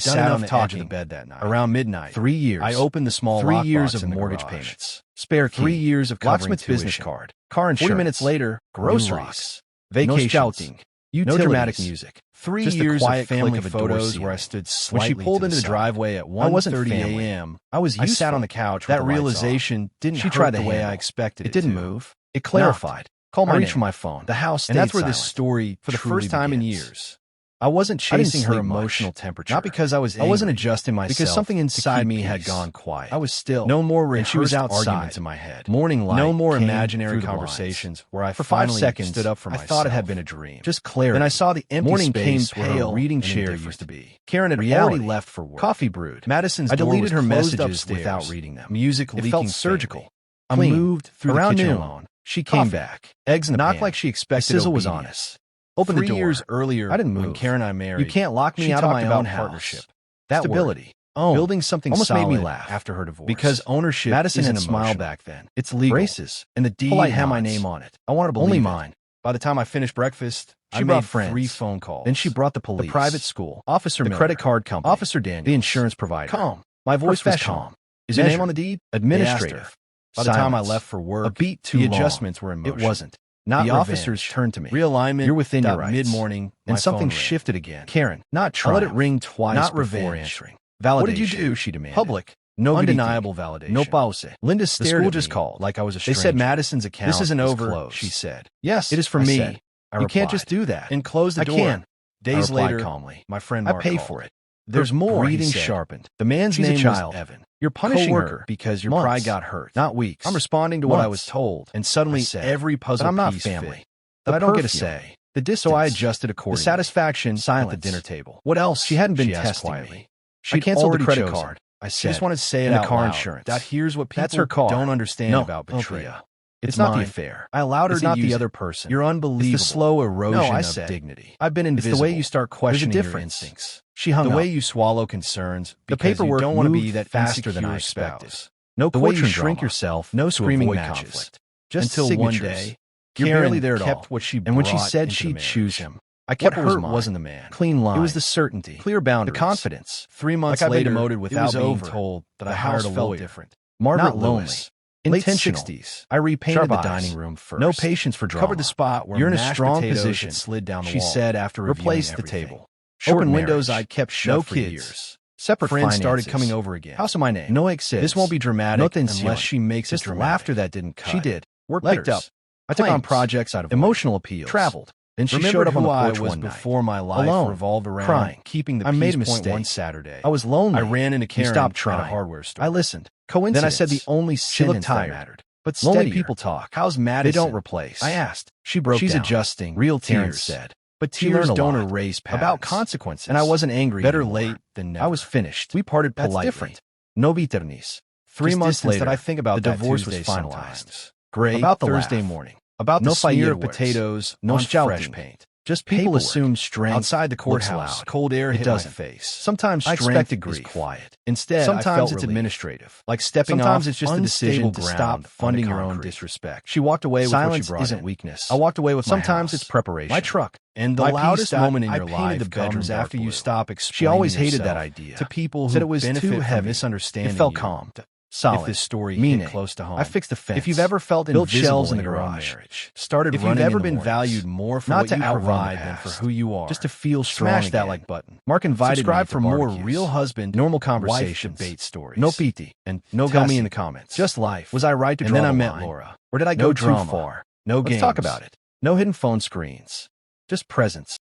sat done on enough the talking edge of the bed that night. Around midnight. 3 years. I opened the small 3 years lockbox of in the mortgage garage. payments. Spare key. 3 years of covering Locksmith business tuition. card. Car insurance. 40 minutes later, groceries. groceries. No Vacations. shouting. No Utilities. dramatic music. 3 Just the years quiet of family click of a door photos where I ceiling. stood When slightly she pulled to into the side. driveway at I wasn't 1:30 family. a.m., I was I useful. sat on the couch. That with the lights realization didn't off. She hurt tried the the way I handle. expected It didn't to. move. It clarified. Call I my reached name. for my phone. The house And that's stayed where this silent. story For the truly first time in begins. years. I wasn't chasing her sleep much. emotional temperature. Not because I was I wasn't angry, adjusting myself. because something inside me peace. had gone quiet. I was still. No more And rehearsed she was outside. arguments in my head. Morning light. No more came imaginary through the conversations blinds. where I For finally 5 seconds stood up for myself. I thought it had been a dream. Just clarity. Then I saw the empty Morning space came where her pale reading and chair indifferent. used to be. Karen had Reality already left for work. Coffee brewed. Madison's I door deleted was her closed messages upstairs. without reading them. Music It leaking felt faintly. surgical. I Clean. moved through Around the kitchen noon, alone. She came Coffee. back. Eggs in a Knocked pan. like she expected. The sizzle was obedience. honest. Open the 3 door. years earlier, I didn't when move. Karen and I married. You can't lock me she out of talked my about own house. partnership. That Stability. Word. Building something almost solid made me laugh after her divorce. because ownership Madison isn't had smiled emotional. back then. It's legal. Braces. And the deed Polite had my nods. name on it. I wanted to believe Only it. mine. By the time I finished breakfast, She I brought made friends. 3 phone calls. Then she brought the police, The private school, Officer the Miller, credit card company, Officer Daniels, the insurance provider. Calm. My voice was Professional. calm. Is your name Measured. on the deed? Administrative. They asked her. By the time I Silence. left for work, A beat too the long. adjustments were in It motion. wasn't. Not The revenge. officers turned to me. Realignment. You're within your got rights. Mid-morning, And my something phone rang. shifted again. Karen, not I triumph. let it ring twice Not before revenge. answering. Validation. What did you do? She demanded. Public. No Undeniable griting. validation. No pause. Linda The stared school at just me called. like I was a They stranger. said Madison's account This isn't is over, closed. she said. Yes, It is for I me. said. I You can't replied. just do that. And close the I door. can. Days I replied later, calmly. my friend I Mark pay called. for it. There's Her more, he breathing said. sharpened. The man's She's a name child. was Evan. You're punishing Co-worker, her because your Months. pride got hurt. Not weeks. I'm responding to what I was Months. told, and suddenly I said, every puzzle but I'm not piece family. fit. The That I don't get a perfume. say. The distance. So I adjusted The accordingly. satisfaction. Silence. At the dinner table. What else? She hadn't been She asked testing quietly. me. She I canceled the already credit chosen. card. I She said, just wanted to say it and the out car loud. insurance. That here's what people That's her car. don't understand No, about betrayal. It's not the mine. affair. I allowed her It's to not use the it. other person. You're unbelievable. It's the slow erosion No, I of said, dignity. I've been It's invisible. the way you start questioning There's a your difference. instincts. She hung The up. way you swallow concerns. The because paperwork you don't want to be moved that faster than I insecure expected. spouse. No The way you courtroom shrink drama. yourself. No to screaming avoid matches. conflict. Just Until one signatures. day, You're Karen barely there at kept all. what she And when she brought said into the she'd marriage. choose him, I What kept what was hurt mine. wasn't the man. Clean line. It was the certainty. clear boundaries. The confidence. 3 months Like I've been later, demoted it without was being over. told that The I hired house a felt lawyer. different. Margaret Not lonely. Lewis. Late Intentional. 60s. I repainted Sharp the eyes. dining room first. No patience for drama. Covered the spot where You're in a mashed strong potatoes position, had slid down the she wall. said after reviewing Replaced the everything. table. Short Open marriage. windows I'd kept shut No for kids. years. Separate Friends started finances. coming over again. House of my name. No exist. This won't be dramatic Nothing unless she makes Just it dramatic. laughter that didn't cut. She did. Work Letters. picked up. I took on Claims. projects out of Emotional appeals. Traveled. Then she Remembered showed up on the who I porch was one night. before my life Alone. revolved around Crying. keeping the I made a peace point mistake. one Saturday. I was lonely. I ran into Karen stopped at a trying. hardware store. I listened. Coincidence. Then I said the only She looked sentence that tired. mattered. But Lonely steadier. people talk. How's They Madison? don't replace. I asked. She broke She's down. adjusting. Real Karen tears. said. But She tears learned a don't lot. erase patterns. About consequences. And I wasn't angry Better anymore. late than never. I was finished. We parted That's politely. different. No bitterness. 3 Just months distance later, that I think about the that divorce Tuesday was finalized. sometimes. Gray About the Thursday laugh. morning. About No the smear of fireworks. potatoes. No on shouting. fresh paint. Just People paperwork. assume strength. Outside the looks courthouse, loud. cold air It hit doesn't. my face. Sometimes I strength expected is grief. quiet. Instead, I Sometimes felt it's relief. administrative. Like stepping Sometimes off it's just a unstable decision to ground stop on the funding your own concrete. disrespect. She walked away with Silence what she brought isn't in. weakness. I walked away with Sometimes my house, it's preparation. my truck, And the my loudest peace dot. moment in I your painted life the bedroom comes dark after you blue. stop explaining She always hated yourself that idea. to people Said who it was benefit too from heavy. misunderstanding It felt you. calm. Solid. If this story Meaning. hit close to home. I fixed the fence. If you've ever felt Built invisible shelves in the your own garage. marriage, started If you've running ever in the been mornings, valued more for not what to you outrun the provide than for past, who you are, just to feel strong smash that again. like button. Mark invited Subscribe me to for more barbecues, real husband, normal wife conversations, debate stories. no pity, and no tell me tessie. in the comments. Just life. Was I right to And draw then I the met line? Laura. Or did I No go too drama. far? No Let's games. talk about it. No hidden phone screens. Just presence.